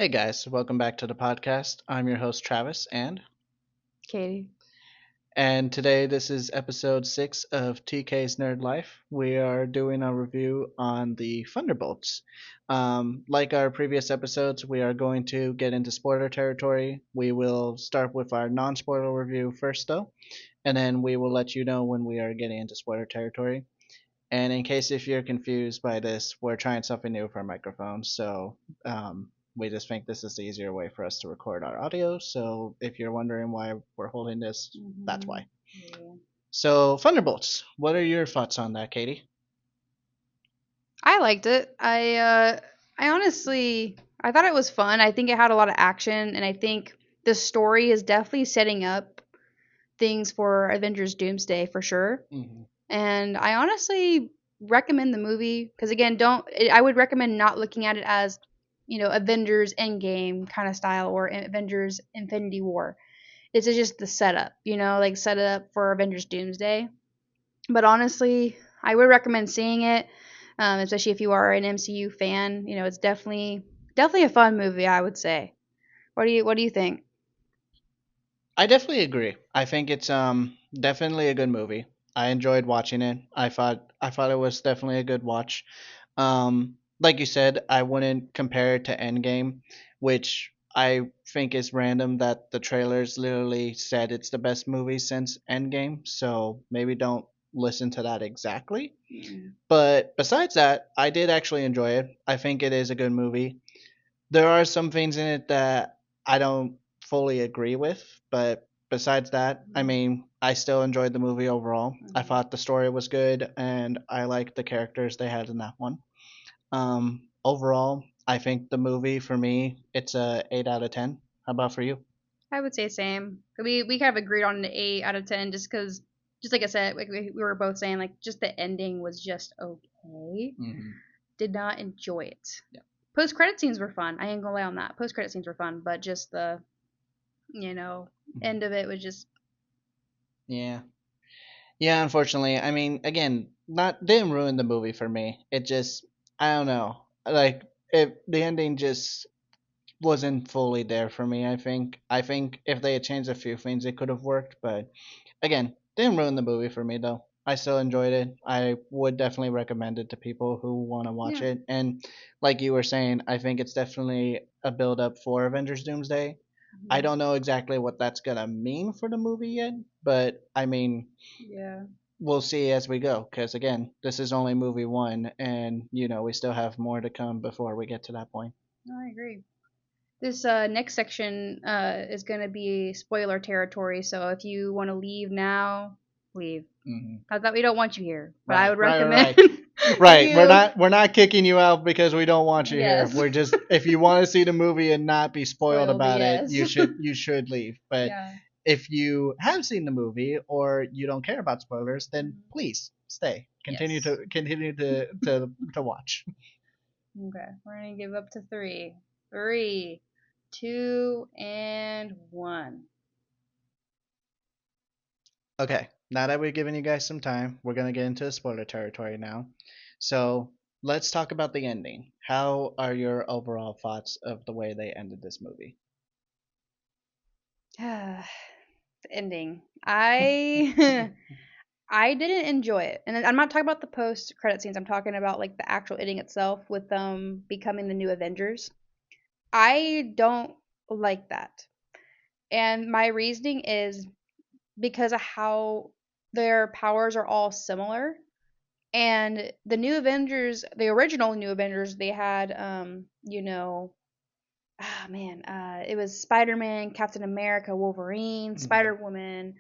Hey guys, welcome back to the podcast. I'm your host Travis Katie. and today this is episode 6 of TK's Nerd Life. We are doing a review on the Thunderbolts. Like our previous episodes, we are going to get into spoiler territory. We will start with our non-spoiler review first though, and then we will let you know when we are getting into spoiler territory. And in case if you're confused by this, we're trying something new for our microphones, so we just think this is the easier way for us to record our audio. So if you're wondering why we're holding this, that's Hmm. why. Yeah. So Thunderbolts, what are your thoughts on that, Katie? I liked it. I honestly I thought it was fun. I think it had a lot of action, and I think the story is definitely setting up things for Avengers Doomsday for sure. Mm-hmm. And I honestly recommend the movie because again, don't I would recommend not looking at it as Avengers Endgame kind of style or Avengers Infinity War. This is just the setup, like set it up for Avengers Doomsday. But honestly, I would recommend seeing it, especially if you are an MCU fan. It's definitely a fun movie. I would say. What do you think? I definitely agree. I think it's definitely a good movie. I enjoyed watching it. I thought it was definitely a good watch. Like you said, I wouldn't compare it to Endgame, which I think is random that the trailers literally said it's the best movie since Endgame. So maybe don't listen to that exactly. Mm. But besides that, I did actually enjoy it. I think it is a good movie. There are some things in it that I don't fully agree with, but besides that, I mean, I still enjoyed the movie overall. I Mhm. thought the story was good, and I liked the characters they had in that one. Overall, I think the movie for me, it's a 8 out of 10. How about for you? I would say same. We kind of agreed on an 8 out of 10 just because, just like I said, like we were both saying, like just the ending was just okay. Hmm. Did not enjoy it. Yeah. Post credit scenes were fun. I ain't gonna lie on that. Post credit scenes were fun, but just the Mhm. end of it was just Yeah. Yeah, unfortunately. I mean, again, not didn't ruin the movie for me. It just I don't know. Like the ending just wasn't fully there for me, I think. I think if they had changed a few things it could have worked, but again, didn't ruin the movie for me though. I still enjoyed it. I would definitely recommend it to people who want to watch yeah. it. And like you were saying, I think it's definitely a build up for Avengers Doomsday. I Mhm. don't know exactly what that's gonna mean for the movie yet, but I mean, Yeah. we'll see as we go. Because again, this is only movie one, and we still have more to come before we get to that point. No, I agree. This next section is going to be spoiler territory, so if you want to leave now, leave. Hmm. I thought we don't want you here, but I Right, would right, right, recommend right. Right. We're you. not we're not kicking you out because we don't want you here. Yes. We're just if you want to see the movie and not be spoiled Spoiled, about it, yes. you should leave. But Yeah. if you have seen the movie or you don't care about spoilers, then Mhm. please stay. Continue Yes. to continue to watch. Okay, we're going to give up to three. Three, two, and one. Okay. Now that we've given you guys some time, we're gonna get into spoiler territory now. So let's talk about the ending. How are your overall thoughts of the way they ended this movie? Ending. I I didn't enjoy it, and I'm not talking about the post credit scenes. I'm talking about like the actual ending itself with them becoming the new Avengers. I don't like that, and my reasoning is because of how their powers are all similar. And the new Avengers, the original new Avengers, they had ah man, it was Spider-Man, Captain America, Wolverine, Mhm. Spider-Woman,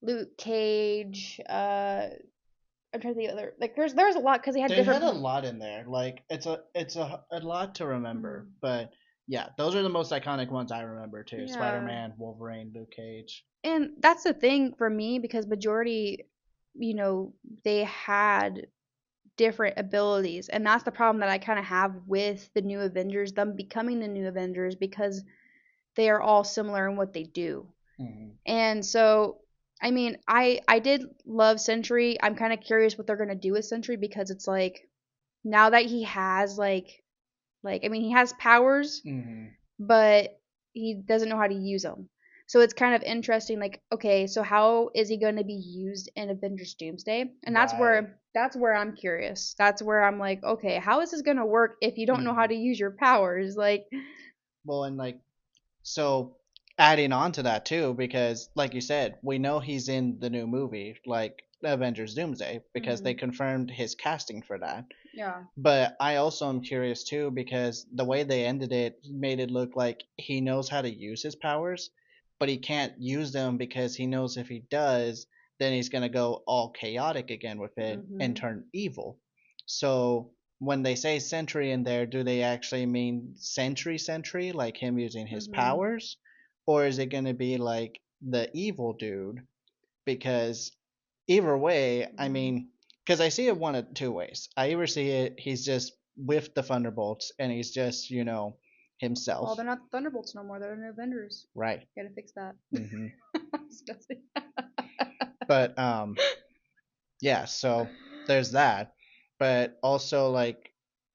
Luke Cage. I'm trying to think of other like there's a lot because they had They different. had a lot in there. Like it's a lot to remember, Mhm. but yeah, those are the most iconic ones I remember too. Yeah, Spider-Man, Wolverine, Luke Cage. and that's the thing for me because majority, you know, they had different abilities, and that's the problem that I kind of have with the new Avengers, them becoming the new Avengers because they are all similar in what they do. Hmm. And so, I mean, I did love Sentry. I'm kind of curious what they're gonna do with Sentry because it's like now that he has like I mean he has powers, Hmm. but he doesn't know how to use them. So it's kind of interesting, like, okay, so how is he going to be used in Avengers Doomsday? And Right. that's where I'm curious. That's where I'm like, okay, how is this going to work if you don't know how Hmm. to use your powers? Like, Well, and like, so adding on to that too, because like you said, we know he's in the new movie, like Avengers Doomsday, because they mhm, confirmed his casting for that. yeah, But I also am curious too because the way they ended it made it look like he knows how to use his powers, but he can't use them because he knows if he does, then he's going to go all chaotic again with it and mhm, turn evil. So when they say sentry in there, do they actually mean sentry, like him using his mhm, powers? Or is it going to be like the evil dude? Because either way, I mhm. mean, because I see it one of two ways. I either see it he's just with the Thunderbolts and he's just Well, himself, they're not the Thunderbolts no more. They're the Avengers. right? Gotta fix that. Hmm. Disgusting. But yeah, so there's that. But also like,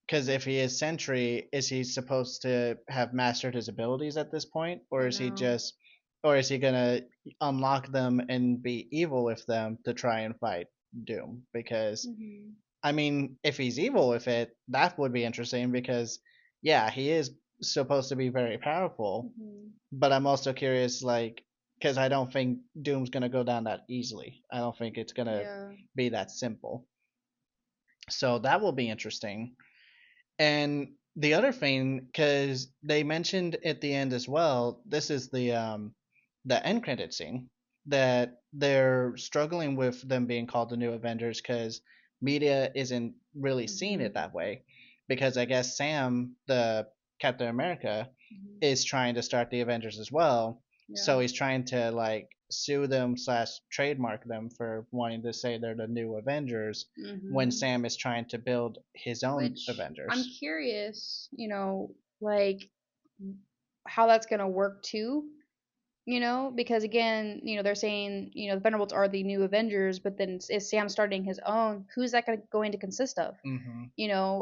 because if he is Sentry, is he supposed to have mastered his abilities at this point, or I is he know. just, or is he gonna unlock them and be evil with them to try and fight Doom? Because Mhm, I mean, if he's evil with it, that would be interesting because, yeah, he is supposed to be very powerful. mhm. But I'm also curious, like, because I don't think Doom's gonna go down that easily. I don't think it's gonna Yeah. be that simple. So that will be interesting. And the other thing, because they mentioned at the end as well, this is the end credit scene that they're struggling with them being called the New Avengers because media isn't really seeing it Mhm, that way. Because I guess Sam, the Captain America, mhm. is trying to start the Avengers as well. Yeah. So he's trying to like sue them slash trademark them for wanting to say they're the new Avengers when Mhm. Sam is trying to build his own Which I'm Avengers. curious, like how that's gonna work too. Because again, they're saying, the Thunderbolts are the new Avengers, but then is Sam starting his own? Who's that going to consist of? Hmm.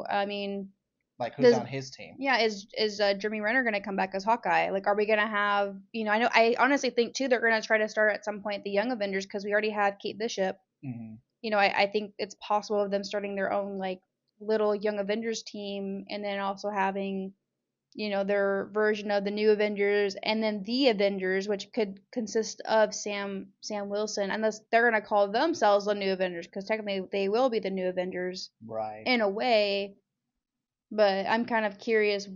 I mean, Like who's does on his team? yeah, is Jeremy Renner gonna come back as Hawkeye? Like, are we gonna have? I honestly think too they're gonna try to start at some point the Young Avengers because we already have Kate Bishop. Hmm. I think it's possible of them starting their own like little Young Avengers team, and then also having their version of the New Avengers, and then the Avengers, which could consist of Sam Wilson, unless they're gonna call themselves the New Avengers, because technically they will be the New Avengers Right. in a way. But I'm kind of curious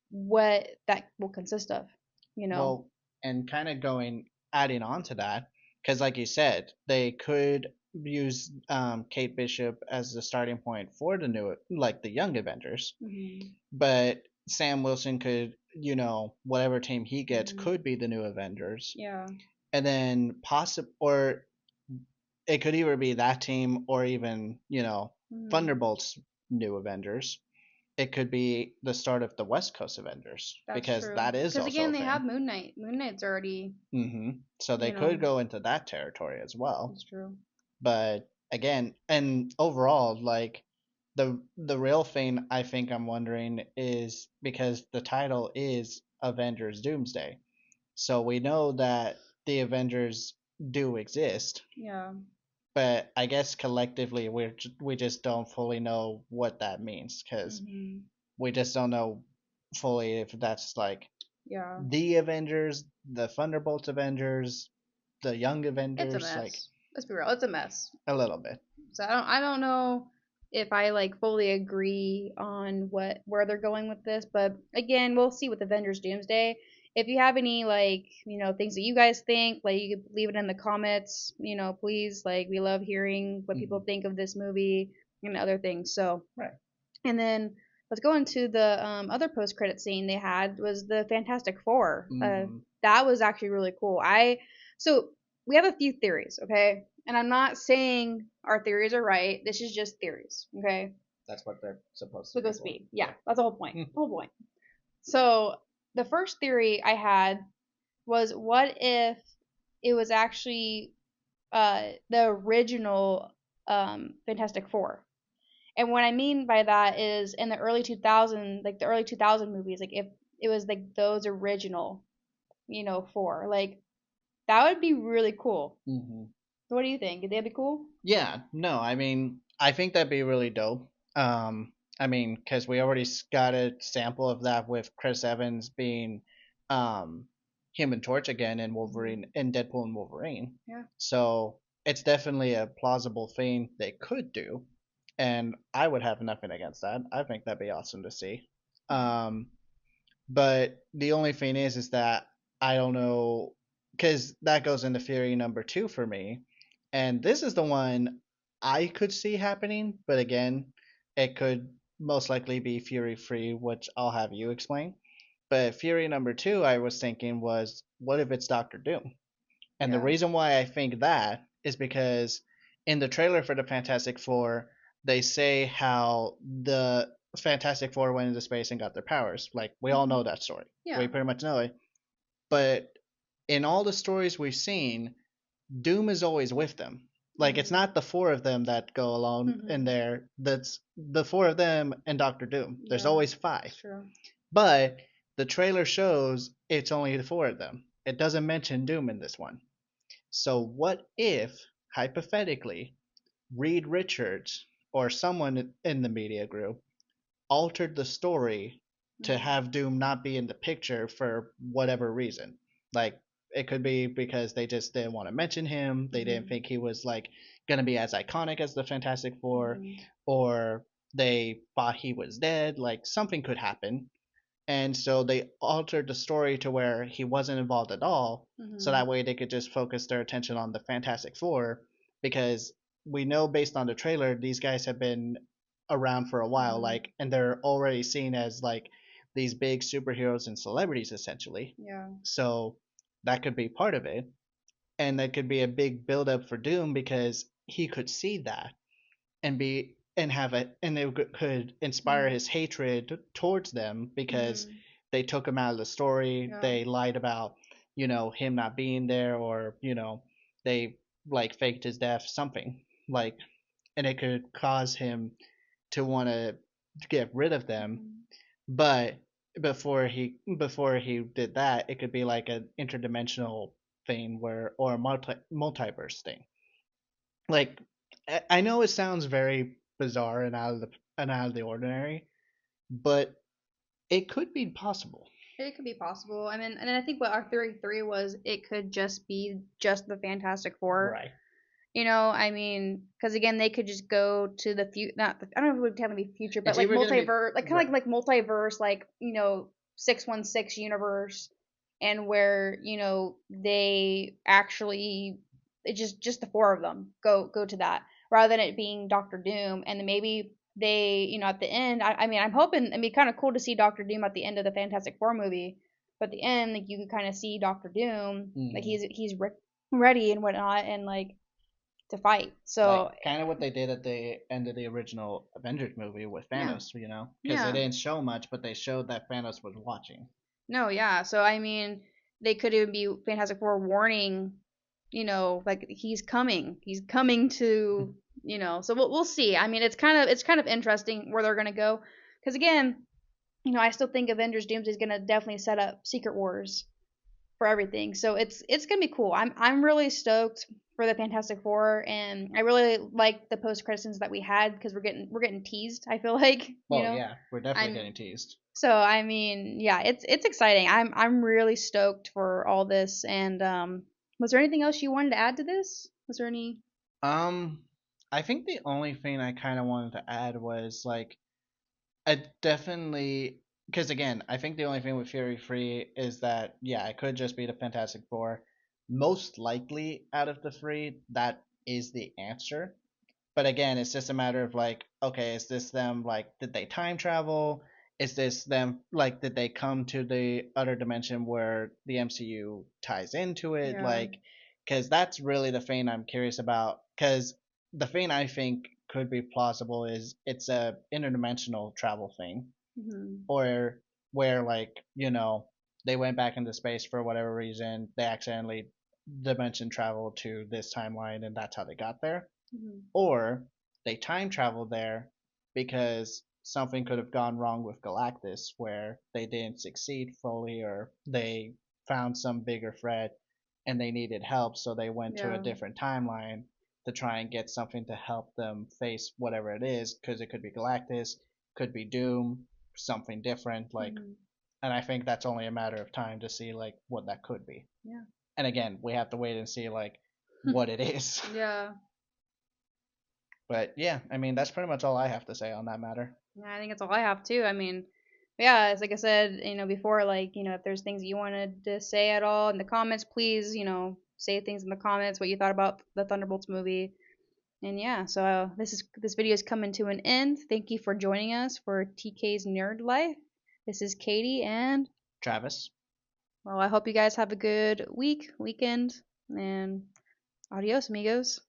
what that will consist of. You know. Well, and kind of adding on to that, because like you said, they could use Kate Bishop as the starting point for the new, like the Young Avengers, Mhm. but Sam Wilson could, whatever team he gets Mhm. could be the new Avengers, Yeah. and then or it could either be that team or even, Mhm. Thunderbolts new Avengers. It could be the start of the West Coast Avengers That's because true. that is Because also again, a they have thing. Moon Knight. Moon Knight's already, So they you could know, go into that territory as well. that's true. But again, and overall, like the real thing I think I'm wondering is because the title is Avengers Doomsday. So we know that the Avengers do exist, Yeah. but I guess collectively we just don't fully know what that means because Mhm. we just don't know fully if that's like Yeah. the Avengers, the Thunderbolts Avengers, the Young It's a Avengers, like mess. Let's be real. It's a mess. a little bit. So I don't know if I like fully agree on where they're going with this, but again, we'll see with Avengers Doomsday. If you have any like, things that you guys think, like you could leave it in the comments, please, like we love hearing what people Hmm. think of this movie and other things. So, Right. and then let's go into the other post credit scene they had was the Fantastic Four. Hmm. That was actually really cool. So we have a few theories, okay? And I'm not saying our theories are right. This is just theories, okay? That's what they're supposed to So be go for. speed. Yeah, Yeah. that's the whole point. The whole point. So the first theory I had was what if it was actually the original Fantastic Four? And what I mean by that is in the early 2000s, like the early 2000 movies, like if it was like those original, four. Like that would be really cool. Hmm. What do you think? Would that be cool? Yeah, no, I mean, I think that'd be really dope. I mean, because we already got a sample of that with Chris Evans being um, Human Torch again in Hmm. Wolverine, in Deadpool and Wolverine. Yeah. So it's definitely a plausible thing they could do, and I would have nothing against that. I think that'd be awesome to see. Um, but the only thing is that I don't know because that goes into Fury number two for me, and this is the one I could see happening. But again, it could most likely be Fury free, which I'll have you explain. But Fury number two, I was thinking was, what if it's Doctor Doom? And the Yeah. reason why I think that is because in the trailer for the Fantastic Four, they say how the Fantastic Four went into space and got their powers. Like, we all Hmm. know that story. We Yeah. pretty much know it. But in all the stories we've seen, Doom is always with them. Like, it's Hmm. not the four of them that go alone in Hmm. there. That's the four of them and Doctor Doom. There's Yeah. always five. It's true. But the trailer shows it's only the four of them. It doesn't mention Doom in this one. So what if, hypothetically, Reed Richards or someone in the media group altered the story to Hmm. have Doom not be in the picture for whatever reason? Like, it could be because they just didn't want to mention him, they didn't Hmm. think he was like gonna be as iconic as the Fantastic Four, Hmm. or they thought he was dead. Like, something could happen, and so they altered the story to where he wasn't involved at all, so Hmm. that way they could just focus their attention on the Fantastic Four, because we know based on the trailer these guys have been around for a while, Hmm. like, and they're already seen as like these big superheroes and celebrities essentially. Yeah. So that could be part of it, and that could be a big build up for Doom because he could see that and be and have it, and it could inspire Hmm. his hatred towards them because Hmm. they took him out of the story, Yeah. they lied about him not being there, or they like faked his death, something like, and it could cause him to want to get rid of them. Hmm. But before he did that, it could be like an interdimensional thing, where or a multiverse thing. Like, I know it sounds very bizarre and out of the ordinary, but it could be possible. It could be possible. I mean, and I think what our theory three was, it could just be just the Fantastic Four. Right. I mean, because again, they could just go to the future. Not, I don't know if it would technically be future, but It's like either gonna be multiverse, like kind of right. like multiverse, like 616 universe, and where they actually it's just the four of them go to that rather than it being Doctor Doom, and then maybe they at the end. I mean, I'm hoping it'd be kind of cool to see Doctor Doom at the end of the Fantastic Four movie, but at the end, like you could kind of see Doctor Doom, like Hmm. he's ready and whatnot, and like to fight. Like, So kind of what they did at the end of the original Avengers movie with yeah, Thanos, because they yeah, didn't show much, but they showed that Thanos was watching. no, yeah. So I mean, they could even be Fantastic Four warning, like he's coming to, So we'll see. I mean, it's kind of interesting where they're gonna go, because again, I still think Avengers Doomsday is gonna definitely set up Secret Wars for everything. So it's gonna be cool. I'm really stoked for the Fantastic Four, and I really like the post credit scenes that we had because we're getting teased. I feel like Well, yeah, we're definitely I'm getting teased. so I mean yeah, it's exciting. I'm really stoked for all this. And was there anything else you wanted to add to this? Was there any? Um, I think the only thing I kind of wanted to add was like, I definitely, because again, I think the only thing with Fury Free is that, yeah, it could just be the Fantastic Four. Most likely out of the three, that is the answer. But again, it's just a matter of like, okay, is this them, like, did they time travel? Is this them, like, did they come to the other dimension where the MCU ties into it? Yeah. Like, because that's really the thing I'm curious about. Because the thing I think could be plausible is it's a interdimensional travel thing, Hmm. or where, like, they went back into space for whatever reason, they accidentally dimension traveled to this timeline, and that's how they got there. Hmm. Or they time travel there because something could have gone wrong with Galactus where they didn't succeed fully or they found some bigger threat and they needed help, so they went to a Yeah. different timeline to try and get something to help them face whatever it is, because it could be Galactus, could be Doom, something different. Like, Mhm. and I think that's only a matter of time to see like what that could be. Yeah. And again, we have to wait and see like what it is. Yeah. But yeah, I mean that's pretty much all I have to say on that matter. Yeah, I think that's all I have too. I mean, yeah, it's like I said, before, like, if there's things that you wanted to say at all in the comments, please, say things in the comments what you thought about the Thunderbolts movie. And yeah, so this video is coming to an end. Thank you for joining us for TK's Nerd Life. This is Katie, and Travis. well, I hope you guys have a good weekend, and adios, amigos.